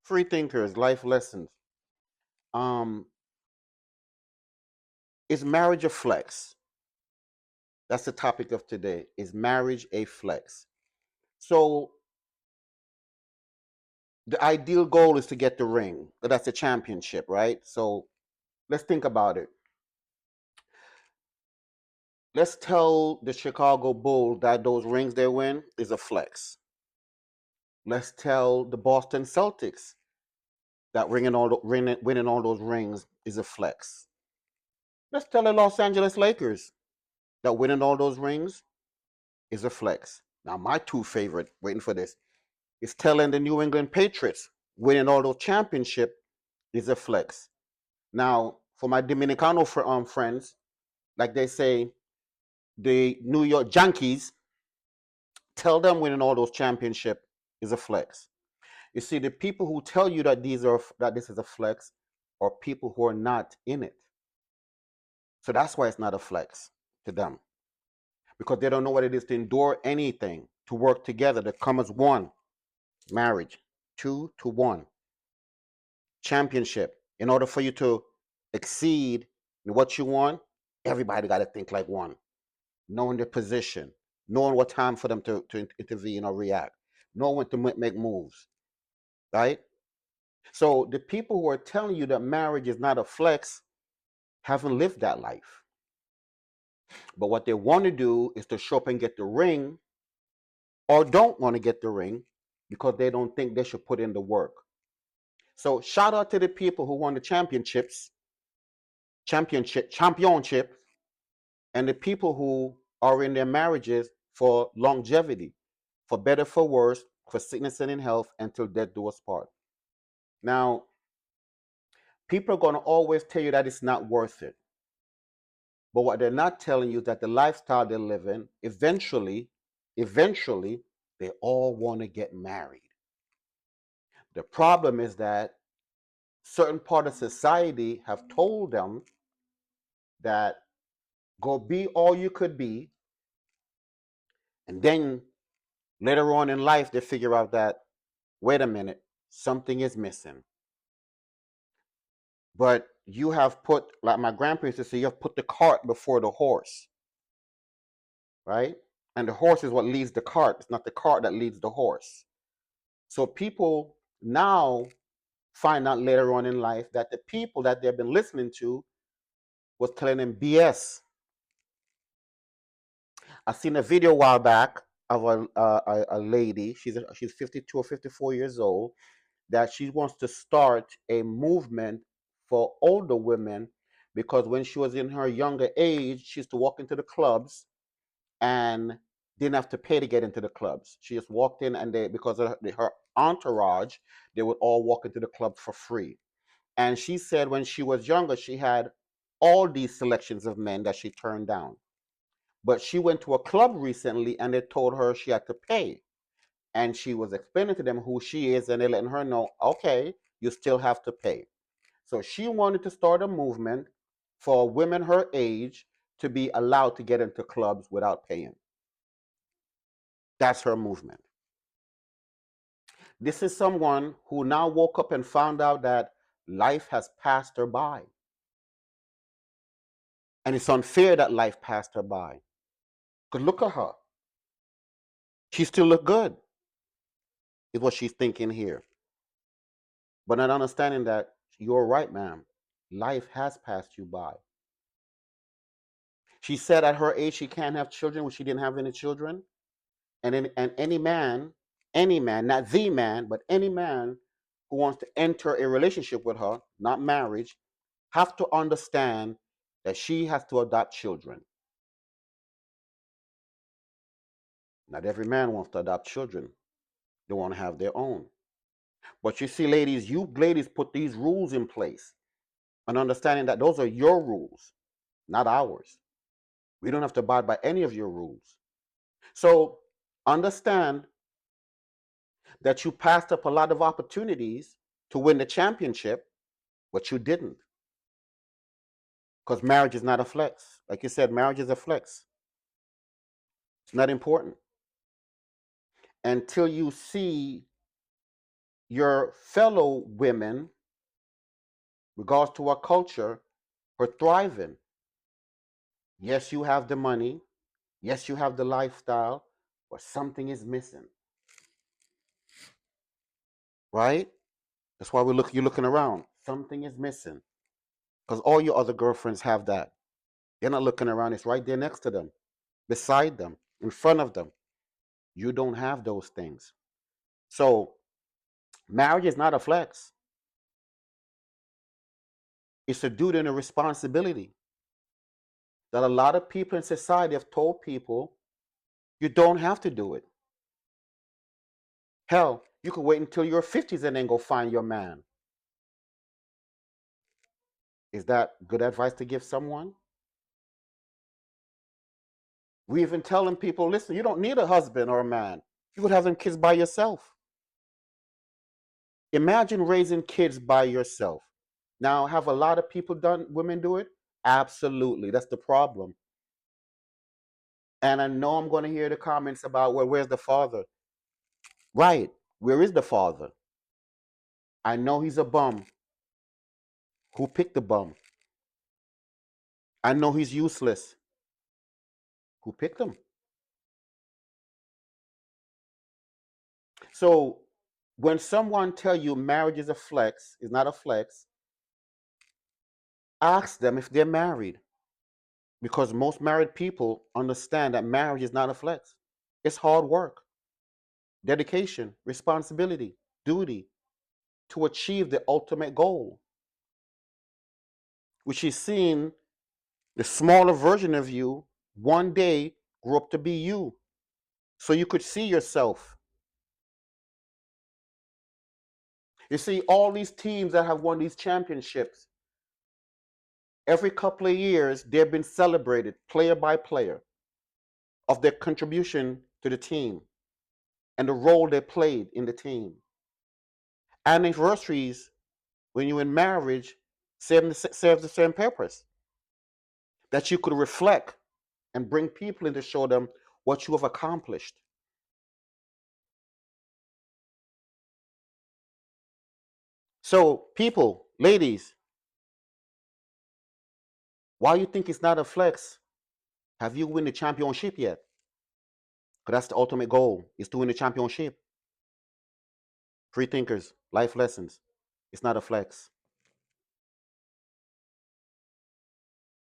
Free thinkers, life lessons. Um, is marriage a flex? That's the topic of today. Is marriage a flex? So the ideal goal is to get the ring. That's the championship, right? So let's think about it. Let's tell the Chicago Bulls that those rings they win is a flex. Let's tell the Boston Celtics that winning all those rings is a flex. Let's tell the Los Angeles Lakers that winning all those rings is a flex. Now, my two favorite, waiting for this, is telling the New England Patriots winning all those championships is a flex. Now, for my Dominicano friends, like they say, the New York Yankees, tell them winning all those championships is a flex. You see, the people who tell you that this is a flex are people who are not in it. So that's why it's not a flex to them, because they don't know what it is to endure anything, to work together, to come as one. Marriage, two to one. Championship. In order for you to exceed in what you want, everybody got to think like one, knowing their position, knowing what time for them to intervene or react, knowing when to make moves, right? So the people who are telling you that marriage is not a flex haven't lived that life. But what they want to do is to show up and get the ring, or don't want to get the ring because they don't think they should put in the work. So shout out to the people who won the championship, and the people who are in their marriages for longevity, for better, for worse, for sickness and in health, until death do us part. Now, people are going to always tell you that it's not worth it. But what they're not telling you is that the lifestyle they're living, eventually, they all want to get married. The problem is that certain part of society have told them that go be all you could be, and then later on in life they figure out that, wait a minute, something is missing. But you have put, like my grandparents used to say, you have put the cart before the horse, right? And the horse is what leads the cart. It's not the cart that leads the horse. So people now find out later on in life that the people that they've been listening to was telling them BS. I seen a video a while back of a lady. She's 52 or 54 years old. That she wants to start a movement for older women, because when she was in her younger age, she used to walk into the clubs and didn't have to pay to get into the clubs. She just walked in, and they, because of her entourage, they would all walk into the club for free. And she said when she was younger, she had all these selections of men that she turned down. But she went to a club recently and they told her she had to pay. And she was explaining to them who she is, and they letting her know, okay, you still have to pay. So she wanted to start a movement for women her age to be allowed to get into clubs without paying. That's her movement. This is someone who now woke up and found out that life has passed her by. And it's unfair that life passed her by. Because look at her. She still look good, is what she's thinking here. But not understanding that you're right, ma'am. Life has passed you by. She said at her age she can't have children when she didn't have any children. And any man, not the man, but any man who wants to enter a relationship with her, not marriage, have to understand that she has to adopt children. Not every man wants to adopt children. They want to have their own. But you see, ladies, you ladies put these rules in place, and understanding that those are your rules, not ours. We don't have to abide by any of your rules. So understand that you passed up a lot of opportunities to win the championship, but you didn't. Because marriage is not a flex. Like you said, marriage is a flex. It's not important until you see your fellow women, regards to our culture, are thriving. Yes, you have the money. Yes, you have the lifestyle, but something is missing, right? That's why you're looking around. Something is missing because all your other girlfriends have that. They're not looking around. It's right there next to them, beside them, in front of them. You don't have those things. So marriage is not a flex. It's a duty and a responsibility that a lot of people in society have told people you don't have to do it. Hell, you could wait until your 50s and then go find your man. Is that good advice to give someone? We even telling people, listen, you don't need a husband or a man. You could have them kids by yourself. Imagine raising kids by yourself. Now, have a lot of people done women do it? Absolutely. That's the problem. And I know I'm going to hear the comments about, well, where's the father? Right. Where is the father? I know he's a bum. Who picked the bum? I know he's useless. Who picked him? So when someone tell you marriage is a flex, is not a flex, ask them if they're married. Because most married people understand that marriage is not a flex. It's hard work, dedication, responsibility, duty to achieve the ultimate goal, which is seeing the smaller version of you one day grow up to be you. So you could see yourself. You see, all these teams that have won these championships, every couple of years, they've been celebrated player by player of their contribution to the team and the role they played in the team. Anniversaries, when you're in marriage, serve the same purpose, that you could reflect and bring people in to show them what you have accomplished. So, people, ladies, why you think it's not a flex? Have you win the championship yet? Because that's the ultimate goal, is to win the championship. Free thinkers, life lessons. It's not a flex.